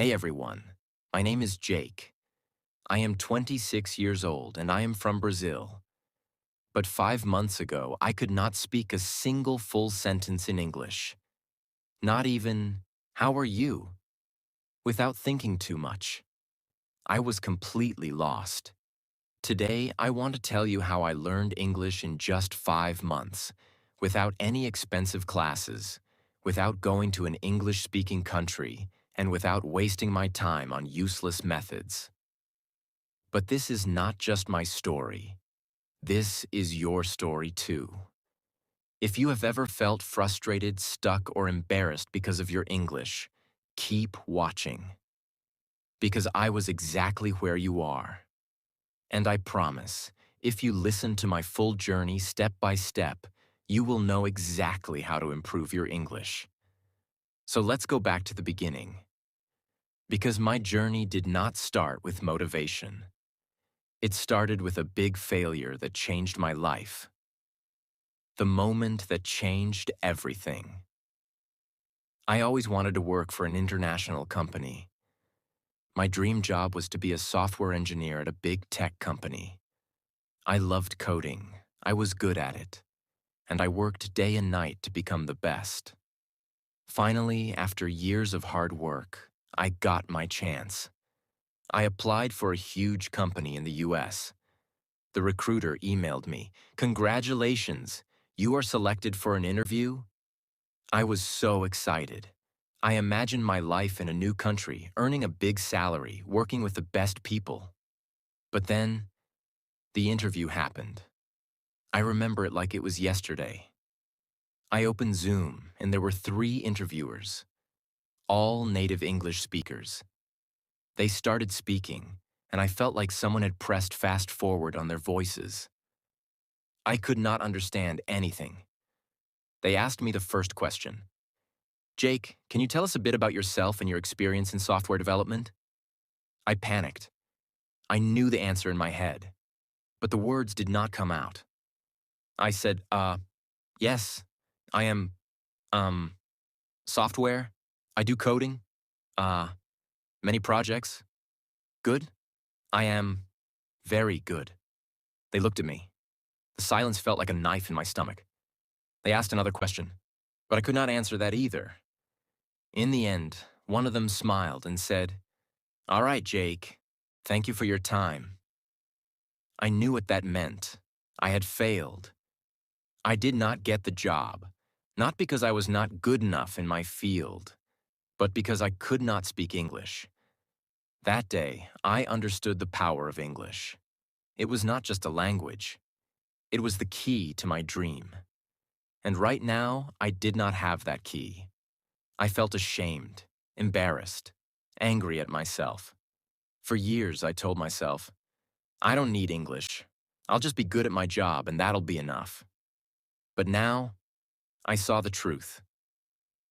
Hey everyone, my name is Jake. I am 26 years old and I am from Brazil. But 5 months ago, I could not speak a single full sentence in English. Not even, how are you? Without thinking too much. I was completely lost. Today, I want to tell you how I learned English in just 5 months, without any expensive classes, without going to an English-speaking country, and without wasting my time on useless methods. But this is not just my story. This is your story too. If you have ever felt frustrated, stuck, or embarrassed because of your English, keep watching. Because I was exactly where you are. And I promise, if you listen to my full journey step by step, you will know exactly how to improve your English. So let's go back to the beginning. Because my journey did not start with motivation. It started with a big failure that changed my life. The moment that changed everything. I always wanted to work for an international company. My dream job was to be a software engineer at a big tech company. I loved coding, I was good at it, and I worked day and night to become the best. Finally, after years of hard work, I got my chance. I applied for a huge company in the US. The recruiter emailed me, "Congratulations, you are selected for an interview?" I was so excited. I imagined my life in a new country, earning a big salary, working with the best people. But then, the interview happened. I remember it like it was yesterday. I opened Zoom, and there were 3 interviewers, all native English speakers. They started speaking, and I felt like someone had pressed fast forward on their voices. I could not understand anything. They asked me the first question. "Jake, can you tell us a bit about yourself and your experience in software development?" I panicked. I knew the answer in my head, but the words did not come out. I said, yes, I am, um, software. I do coding. Uh, Many projects. Good. I am very good." They looked at me. The silence felt like a knife in my stomach. They asked another question, but I could not answer that either. In the end, one of them smiled and said, "All right, Jake, thank you for your time." I knew what that meant. I had failed. I did not get the job, not because I was not good enough in my field, but because I could not speak English. That day, I understood the power of English. It was not just a language. It was the key to my dream. And right now, I did not have that key. I felt ashamed, embarrassed, angry at myself. For years, I told myself, I don't need English. I'll just be good at my job and that'll be enough. But now, I saw the truth.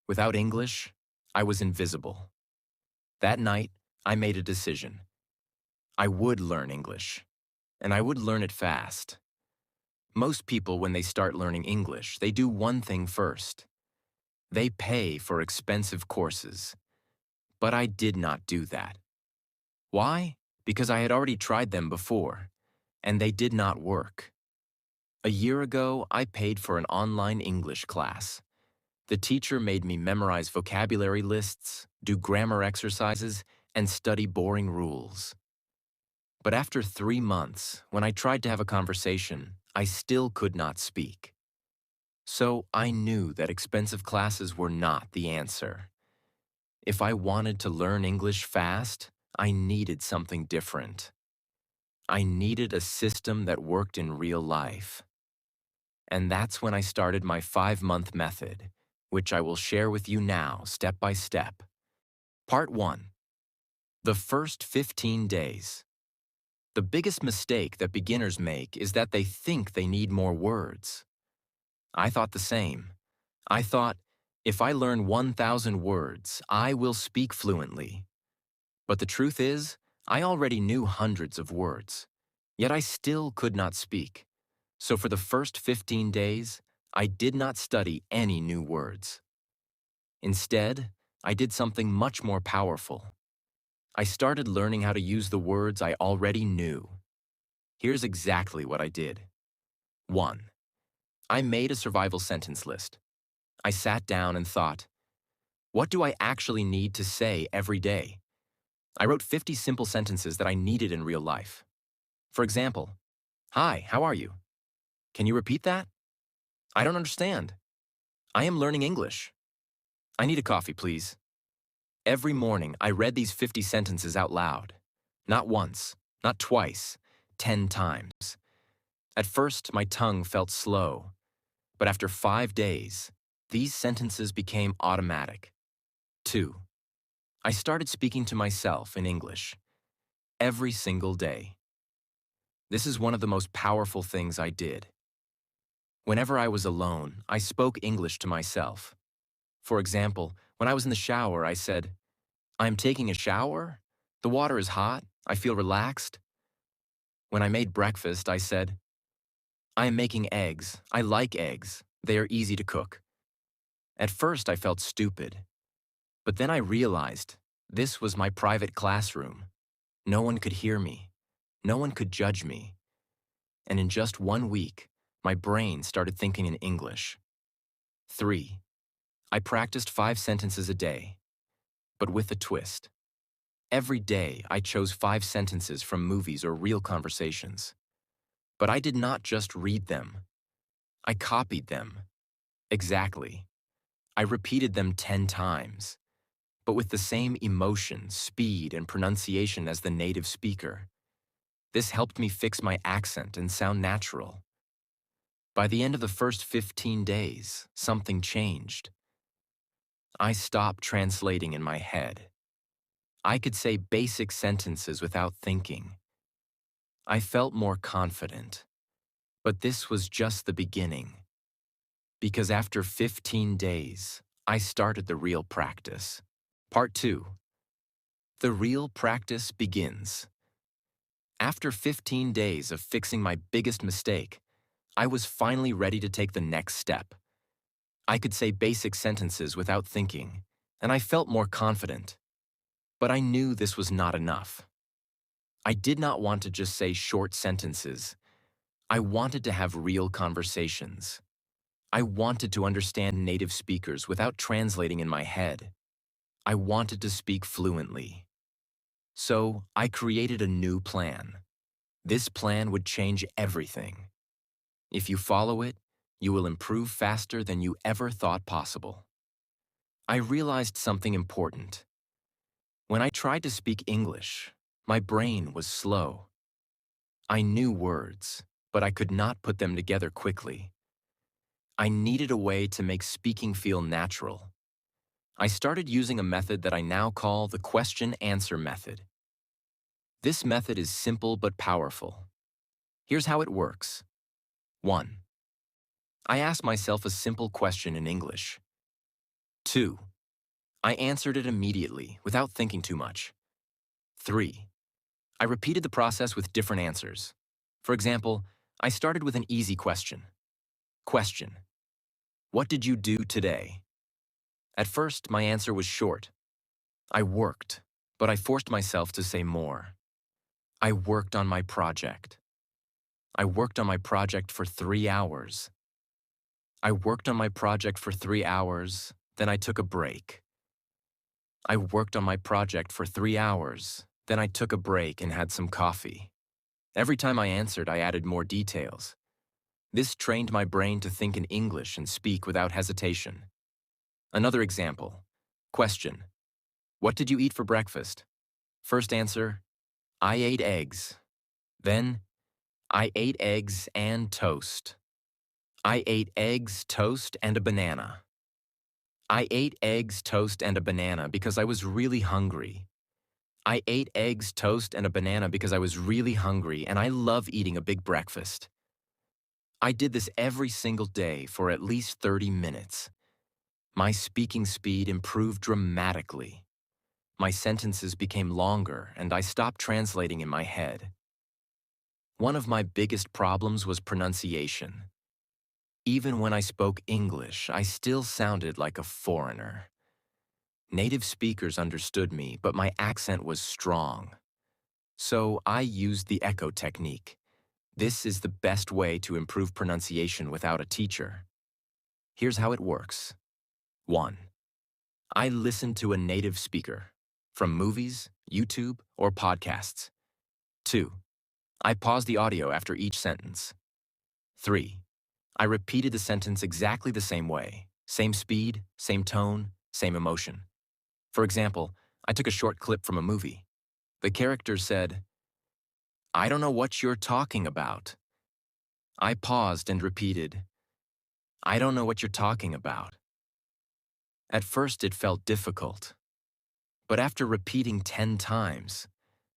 Without English, I was invisible. That night, I made a decision. I would learn English, and I would learn it fast. Most people, when they start learning English, they do one thing first. They pay for expensive courses. But I did not do that. Why? Because I had already tried them before, and they did not work. A year ago, I paid for an online English class. The teacher made me memorize vocabulary lists, do grammar exercises, and study boring rules. But after 3 months, when I tried to have a conversation, I still could not speak. So I knew that expensive classes were not the answer. If I wanted to learn English fast, I needed something different. I needed a system that worked in real life. And that's when I started my 5-month method, which I will share with you now, step by step. Part 1. The first 15 days. The biggest mistake that beginners make is that they think they need more words. I thought the same. I thought, if I learn 1,000 words, I will speak fluently. But the truth is, I already knew hundreds of words, yet I still could not speak. So for the first 15 days, I did not study any new words. Instead, I did something much more powerful. I started learning how to use the words I already knew. Here's exactly what I did. 1. I made a survival sentence list. I sat down and thought, what do I actually need to say every day? I wrote 50 simple sentences that I needed in real life. For example, hi, how are you? Can you repeat that? I don't understand. I am learning English. I need a coffee, please. Every morning, I read these 50 sentences out loud. Not once, not twice, 10 times. At first, my tongue felt slow, but after 5 days, these sentences became automatic. 2. I started speaking to myself in English every single day. This is one of the most powerful things I did. Whenever I was alone, I spoke English to myself. For example, when I was in the shower, I said, I'm taking a shower. The water is hot. I feel relaxed. When I made breakfast, I said, I am making eggs. I like eggs. They are easy to cook. At first, I felt stupid. But then I realized this was my private classroom. No one could hear me. No one could judge me. And in just 1 week, my brain started thinking in English. 3. I practiced 5 sentences a day, but with a twist. Every day, I chose 5 sentences from movies or real conversations. But I did not just read them. I copied them. Exactly. I repeated them 10 times, but with the same emotion, speed, and pronunciation as the native speaker. This helped me fix my accent and sound natural. By the end of the first 15 days, something changed. I stopped translating in my head. I could say basic sentences without thinking. I felt more confident. But this was just the beginning. Because after 15 days, I started the real practice. Part 2. The real practice begins. After 15 days of fixing my biggest mistake, I was finally ready to take the next step. I could say basic sentences without thinking, and I felt more confident. But I knew this was not enough. I did not want to just say short sentences. I wanted to have real conversations. I wanted to understand native speakers without translating in my head. I wanted to speak fluently. So I created a new plan. This plan would change everything. If you follow it, you will improve faster than you ever thought possible. I realized something important. When I tried to speak English, my brain was slow. I knew words, but I could not put them together quickly. I needed a way to make speaking feel natural. I started using a method that I now call the question-answer method. This method is simple but powerful. Here's how it works. 1. I asked myself a simple question in English. 2. I answered it immediately, without thinking too much. 3. I repeated the process with different answers. For example, I started with an easy question. Question: what did you do today? At first, my answer was short. I worked, but I forced myself to say more. I worked on my project. I worked on my project for 3 hours. I worked on my project for 3 hours, then I took a break. I worked on my project for 3 hours, then I took a break and had some coffee. Every time I answered, I added more details. This trained my brain to think in English and speak without hesitation. Another example. Question: what did you eat for breakfast? First answer: I ate eggs. Then, I ate eggs and toast. I ate eggs, toast, and a banana. I ate eggs, toast, and a banana because I was really hungry. I ate eggs, toast, and a banana because I was really hungry, and I love eating a big breakfast. I did this every single day for at least 30 minutes. My speaking speed improved dramatically. My sentences became longer, and I stopped translating in my head. One of my biggest problems was pronunciation. Even when I spoke English, I still sounded like a foreigner. Native speakers understood me, but my accent was strong. So I used the echo technique. This is the best way to improve pronunciation without a teacher. Here's how it works. 1. I listen to a native speaker from movies, YouTube, or podcasts. 2. I pause the audio after each sentence. 3. I repeated the sentence exactly the same way, same speed, same tone, same emotion. For example, I took a short clip from a movie. The character said, "I don't know what you're talking about." I paused and repeated, "I don't know what you're talking about." At first it felt difficult, but after repeating 10 times,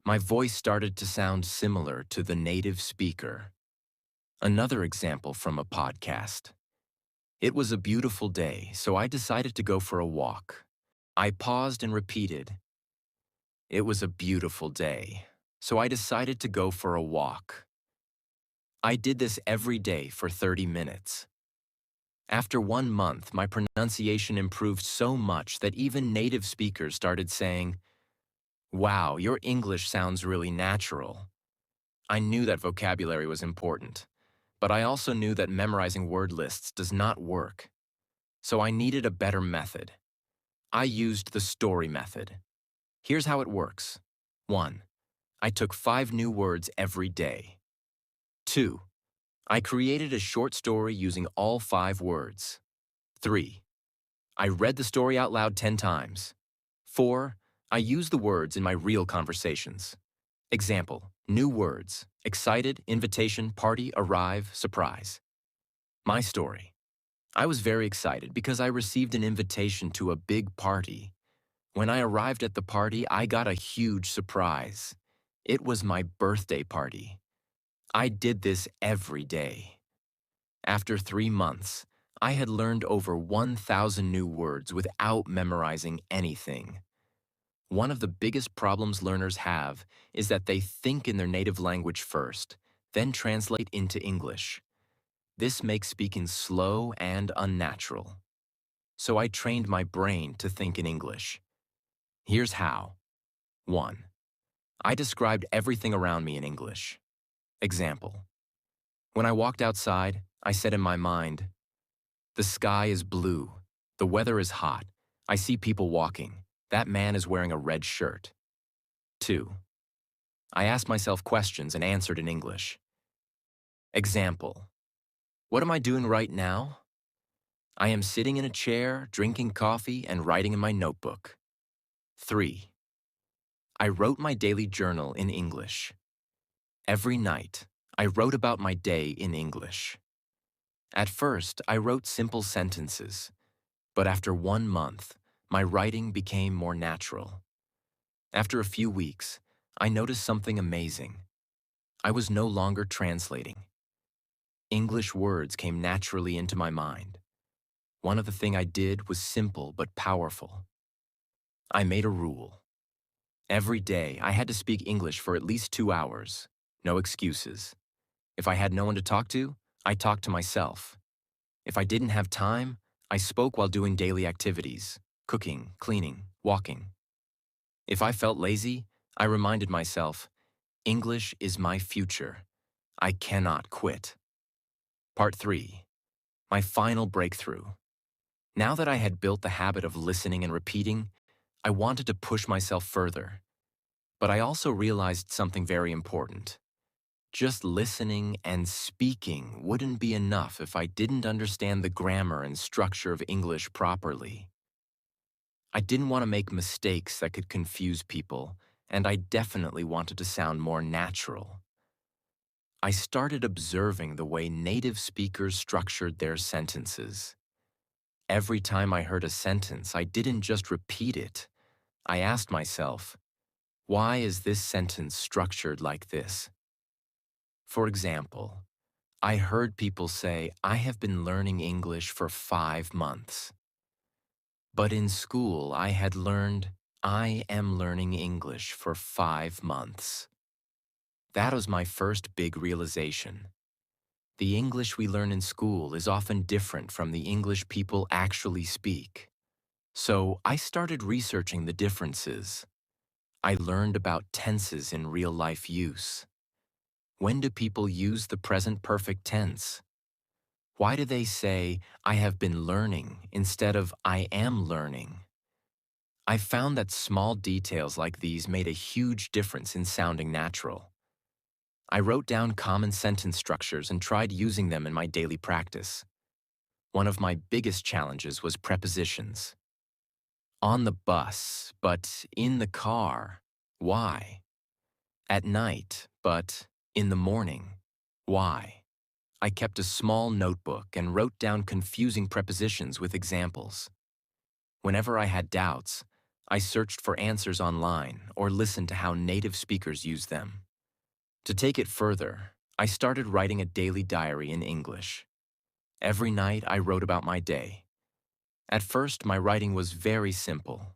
my voice started to sound similar to the native speaker. Another example from a podcast. It was a beautiful day, so I decided to go for a walk. I paused and repeated, "It was a beautiful day, so I decided to go for a walk." I did this every day for 30 minutes. After 1 month, my pronunciation improved so much that even native speakers started saying, "Wow, your English sounds really natural." I knew that vocabulary was important, but I also knew that memorizing word lists does not work. So I needed a better method. I used the story method. Here's how it works. 1. I took 5 new words every day. 2. I created a short story using all 5 words. 3. I read the story out loud 10 times. 4. I used the words in my real conversations. Example, new words: excited, invitation, party, arrive, surprise. My story. I was very excited because I received an invitation to a big party. When I arrived at the party, I got a huge surprise. It was my birthday party. I did this every day. After 3 months, I had learned over 1,000 new words without memorizing anything. One of the biggest problems learners have is that they think in their native language first, then translate into English. This makes speaking slow and unnatural. So I trained my brain to think in English. Here's how. 1. I described everything around me in English. Example. When I walked outside, I said in my mind, "The sky is blue. The weather is hot. I see people walking. That man is wearing a red shirt." 2. I asked myself questions and answered in English. Example. What am I doing right now? I am sitting in a chair, drinking coffee, and writing in my notebook. 3. I wrote my daily journal in English. Every night, I wrote about my day in English. At first, I wrote simple sentences, but after 1 month, my writing became more natural. After a few weeks, I noticed something amazing. I was no longer translating. English words came naturally into my mind. One of the things I did was simple but powerful. I made a rule. Every day, I had to speak English for at least 2 hours. No excuses. If I had no one to talk to, I talked to myself. If I didn't have time, I spoke while doing daily activities: cooking, cleaning, walking. If I felt lazy, I reminded myself, English is my future. I cannot quit. Part 3. My final breakthrough. Now that I had built the habit of listening and repeating, I wanted to push myself further. But I also realized something very important. Just listening and speaking wouldn't be enough if I didn't understand the grammar and structure of English properly. I didn't want to make mistakes that could confuse people, and I definitely wanted to sound more natural. I started observing the way native speakers structured their sentences. Every time I heard a sentence, I didn't just repeat it. I asked myself, why is this sentence structured like this? For example, I heard people say, I have been learning English for 5 months. But in school, I had learned, I am learning English for 5 months. That was my first big realization. The English we learn in school is often different from the English people actually speak. So I started researching the differences. I learned about tenses in real life use. When do people use the present perfect tense? Why do they say, I have been learning instead of I am learning? I found that small details like these made a huge difference in sounding natural. I wrote down common sentence structures and tried using them in my daily practice. One of my biggest challenges was prepositions. On the bus, but in the car. Why? At night, but in the morning. Why? I kept a small notebook and wrote down confusing prepositions with examples. Whenever I had doubts, I searched for answers online or listened to how native speakers use them. To take it further, I started writing a daily diary in English. Every night I wrote about my day. At first, my writing was very simple.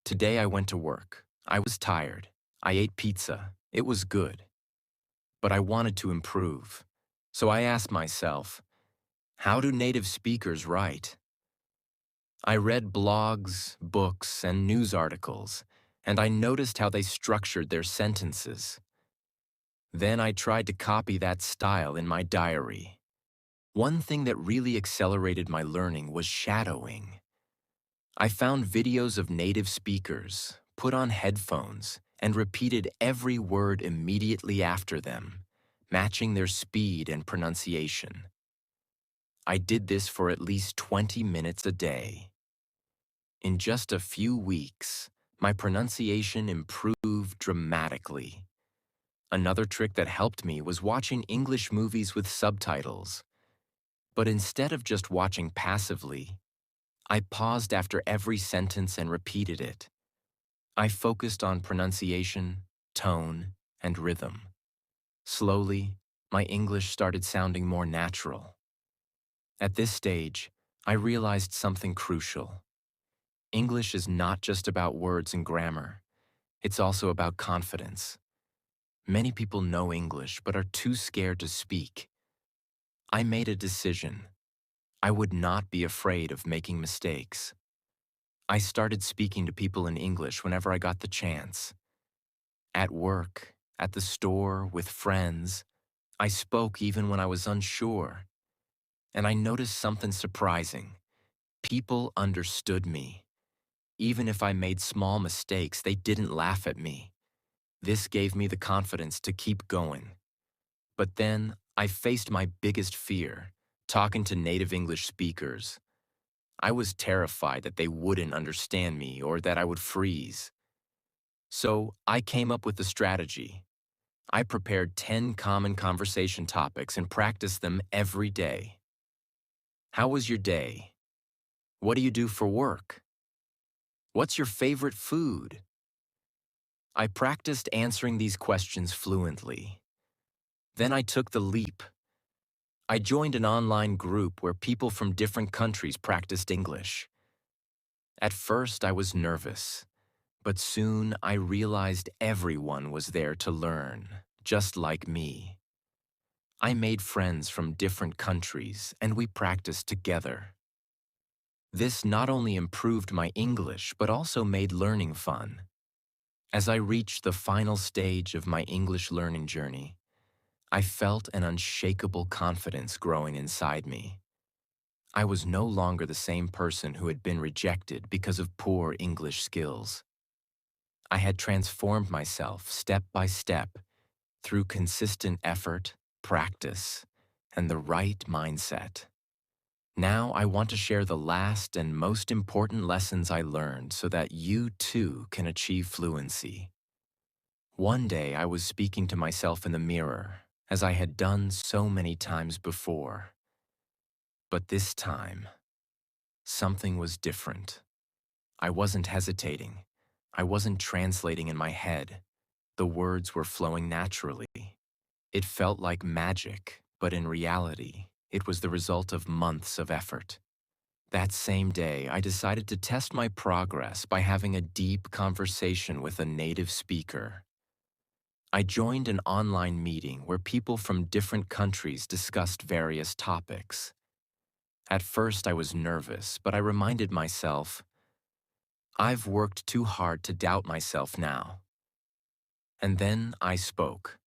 Today I went to work. I was tired. I ate pizza. It was good. But I wanted to improve. So I asked myself, how do native speakers write? I read blogs, books, and news articles, and I noticed how they structured their sentences. Then I tried to copy that style in my diary. One thing that really accelerated my learning was shadowing. I found videos of native speakers, put on headphones, and repeated every word immediately after them, matching their speed and pronunciation. I did this for at least 20 minutes a day. In just a few weeks, my pronunciation improved dramatically. Another trick that helped me was watching English movies with subtitles. But instead of just watching passively, I paused after every sentence and repeated it. I focused on pronunciation, tone, and rhythm. Slowly, my English started sounding more natural. At this stage, I realized something crucial. English is not just about words and grammar. It's also about confidence. Many people know English but are too scared to speak. I made a decision. I would not be afraid of making mistakes. I started speaking to people in English whenever I got the chance. At work, at the store, with friends, I spoke even when I was unsure. And I noticed something surprising. People understood me. Even if I made small mistakes, they didn't laugh at me. This gave me the confidence to keep going. But then, I faced my biggest fear, talking to native English speakers. I was terrified that they wouldn't understand me or that I would freeze. So, I came up with a strategy. I prepared 10 common conversation topics and practiced them every day. How was your day? What do you do for work? What's your favorite food? I practiced answering these questions fluently. Then I took the leap. I joined an online group where people from different countries practiced English. At first, I was nervous, but soon I realized everyone was there to learn, just like me. I made friends from different countries, and we practiced together. This not only improved my English, but also made learning fun. As I reached the final stage of my English learning journey, I felt an unshakable confidence growing inside me. I was no longer the same person who had been rejected because of poor English skills. I had transformed myself step by step through consistent effort, practice, and the right mindset. Now I want to share the last and most important lessons I learned so that you too can achieve fluency. One day I was speaking to myself in the mirror, as I had done so many times before. But this time, something was different. I wasn't hesitating. I wasn't translating in my head. The words were flowing naturally. It felt like magic, but in reality, it was the result of months of effort. That same day, I decided to test my progress by having a deep conversation with a native speaker. I joined an online meeting where people from different countries discussed various topics. At first, I was nervous, but I reminded myself, I've worked too hard to doubt myself now. And then I spoke.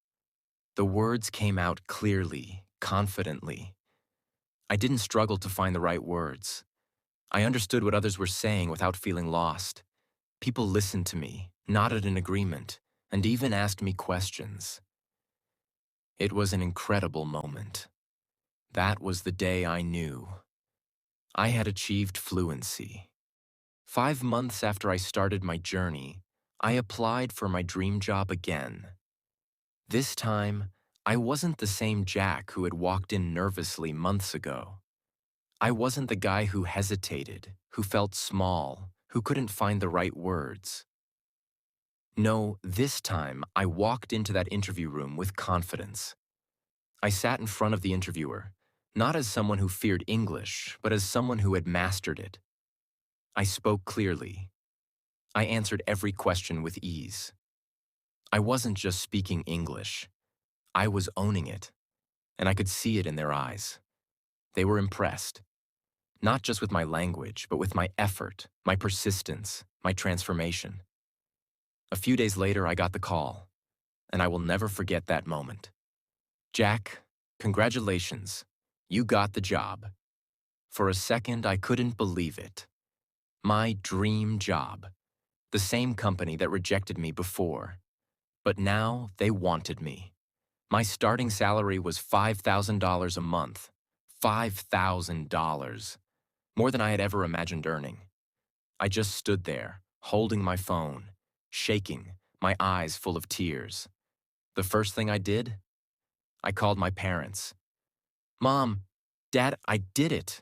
The words came out clearly, confidently. I didn't struggle to find the right words. I understood what others were saying without feeling lost. People listened to me, nodded in agreement, and even asked me questions. It was an incredible moment. That was the day I knew I had achieved fluency. 5 months after I started my journey, I applied for my dream job again. This time, I wasn't the same Jack who had walked in nervously months ago. I wasn't the guy who hesitated, who felt small, who couldn't find the right words. No, this time I walked into that interview room with confidence. I sat in front of the interviewer, not as someone who feared English, but as someone who had mastered it. I spoke clearly. I answered every question with ease. I wasn't just speaking English. I was owning it, and I could see it in their eyes. They were impressed, not just with my language, but with my effort, my persistence, my transformation. A few days later, I got the call, and I will never forget that moment. Jack, congratulations. You got the job. For a second, I couldn't believe it. My dream job. The same company that rejected me before. But now they wanted me. My starting salary was $5,000 a month. $5,000. More than I had ever imagined earning. I just stood there, holding my phone, shaking, my eyes full of tears. The first thing I did? I called my parents. Mom, Dad, I did it.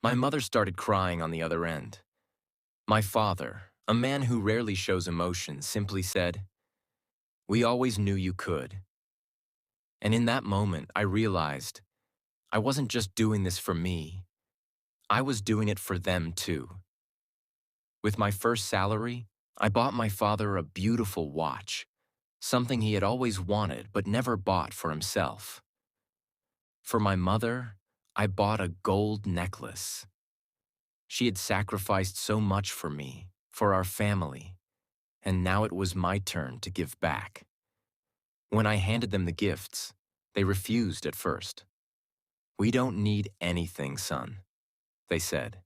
My mother started crying on the other end. My father, a man who rarely shows emotion, simply said, "We always knew you could." And in that moment, I realized I wasn't just doing this for me. I was doing it for them too. With my first salary, I bought my father a beautiful watch, something he had always wanted but never bought for himself. For my mother, I bought a gold necklace. She had sacrificed so much for me, for our family, and now it was my turn to give back. When I handed them the gifts, they refused at first. "We don't need anything, son," they said.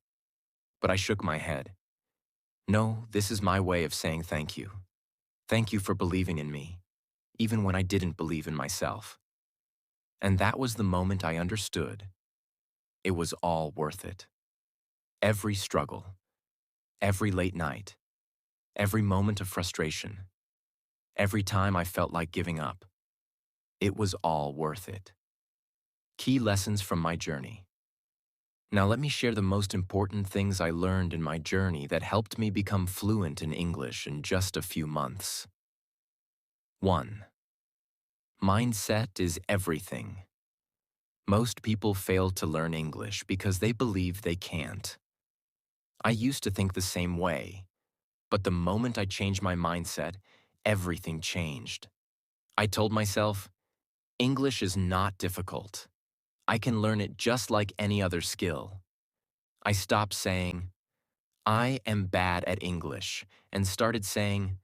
But I shook my head. "No, this is my way of saying thank you. Thank you for believing in me, even when I didn't believe in myself." And that was the moment I understood. It was all worth it. Every struggle, every late night, every moment of frustration, every time I felt like giving up. It was all worth it. Key lessons from my journey. Now let me share the most important things I learned in my journey that helped me become fluent in English in just a few months. 1. Mindset is everything. Most people fail to learn English because they believe they can't. I used to think the same way, but the moment I changed my mindset, everything changed. I told myself, English is not difficult. I can learn it just like any other skill. I stopped saying, "I am bad at English," and started saying,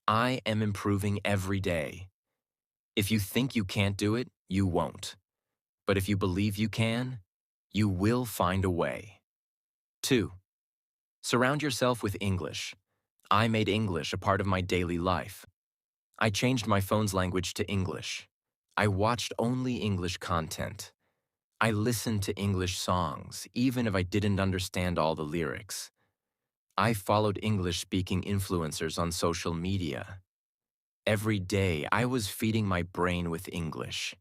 "I am improving every day." If you think you can't do it, you won't. But if you believe you can, you will find a way. 2. Surround yourself with English. I made English a part of my daily life. I changed my phone's language to English. I watched only English content. I listened to English songs, even if I didn't understand all the lyrics. I followed English-speaking influencers on social media. Every day, I was feeding my brain with English.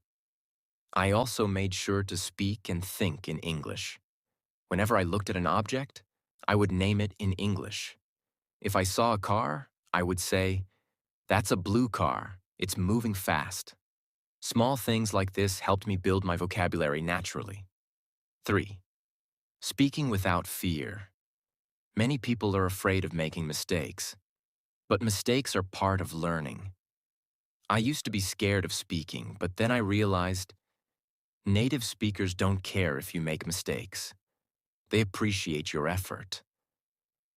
I also made sure to speak and think in English. Whenever I looked at an object, I would name it in English. If I saw a car, I would say, "That's a blue car. It's moving fast." Small things like this helped me build my vocabulary naturally. 3. Speaking without fear. Many people are afraid of making mistakes, but mistakes are part of learning. I used to be scared of speaking, but then I realized native speakers don't care if you make mistakes. They appreciate your effort.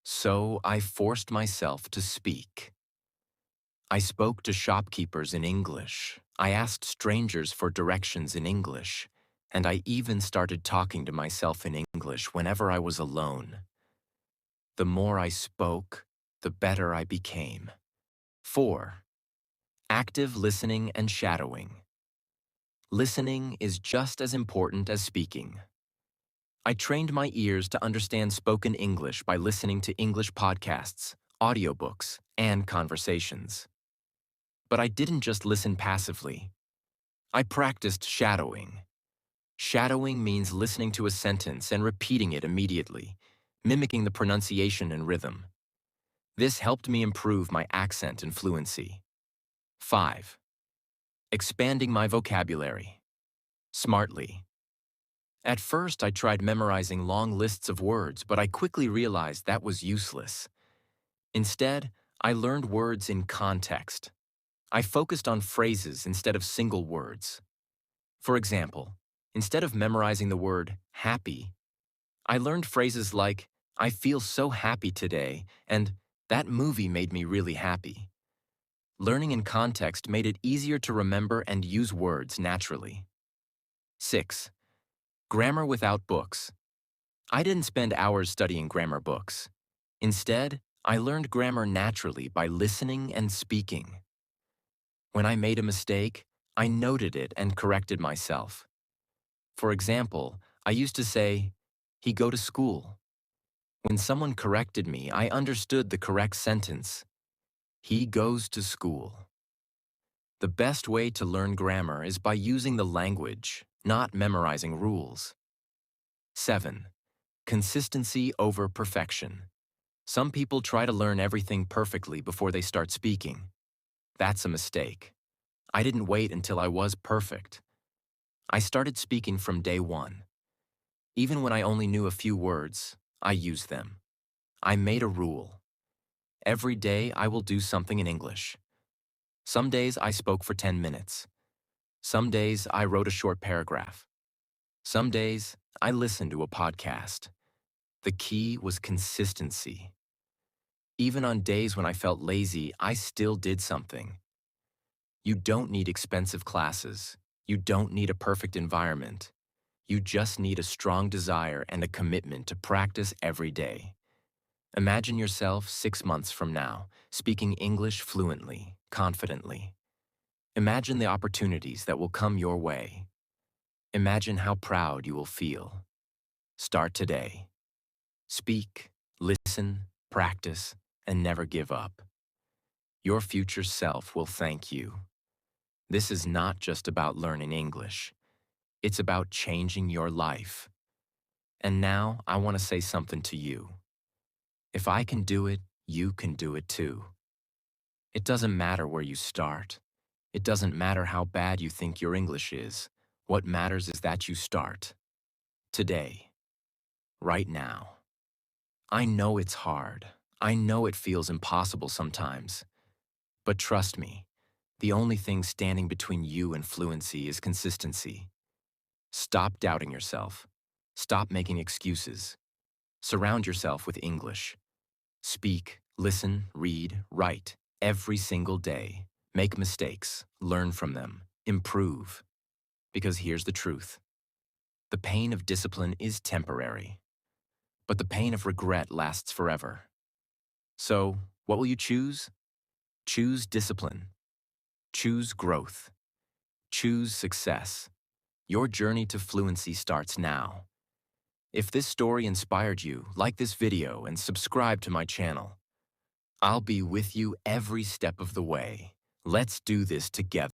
So I forced myself to speak. I spoke to shopkeepers in English. I asked strangers for directions in English. And I even started talking to myself in English whenever I was alone. The more I spoke, the better I became. 4. Active listening and shadowing. Listening is just as important as speaking. I trained my ears to understand spoken English by listening to English podcasts, audiobooks, and conversations. But I didn't just listen passively. I practiced shadowing. Shadowing means listening to a sentence and repeating it immediately, mimicking the pronunciation and rhythm. This helped me improve my accent and fluency. 5. Expanding my vocabulary. Smartly. At first, I tried memorizing long lists of words, but I quickly realized that was useless. Instead, I learned words in context. I focused on phrases instead of single words. For example, instead of memorizing the word happy, I learned phrases like, I feel so happy today, and that movie made me really happy. Learning in context made it easier to remember and use words naturally. 6. Grammar without books. I didn't spend hours studying grammar books. Instead, I learned grammar naturally by listening and speaking. When I made a mistake, I noted it and corrected myself. For example, I used to say, he go to school. When someone corrected me, I understood the correct sentence. He goes to school. The best way to learn grammar is by using the language, not memorizing rules. 7. Consistency over perfection. Some people try to learn everything perfectly before they start speaking. That's a mistake. I didn't wait until I was perfect. I started speaking from day one. Even when I only knew a few words, I used them. I made a rule. Every day I will do something in English. Some days I spoke for 10 minutes. Some days I wrote a short paragraph. Some days I listened to a podcast. The key was consistency. Even on days when I felt lazy, I still did something. You don't need expensive classes. You don't need a perfect environment. You just need a strong desire and a commitment to practice every day. Imagine yourself 6 months from now, speaking English fluently, confidently. Imagine the opportunities that will come your way. Imagine how proud you will feel. Start today. Speak, listen, practice, and never give up. Your future self will thank you. This is not just about learning English. It's about changing your life. And now I want to say something to you. If I can do it, you can do it too. It doesn't matter where you start. It doesn't matter how bad you think your English is. What matters is that you start. Today. Right now. I know it's hard. I know it feels impossible sometimes. But trust me, the only thing standing between you and fluency is consistency. Stop doubting yourself. Stop making excuses. Surround yourself with English. Speak, listen, read, write, every single day. Make mistakes, learn from them, improve. Because here's the truth. The pain of discipline is temporary, but the pain of regret lasts forever. So, what will you choose? Choose discipline. Choose growth. Choose success. Your journey to fluency starts now. If this story inspired you, like this video and subscribe to my channel. I'll be with you every step of the way. Let's do this together.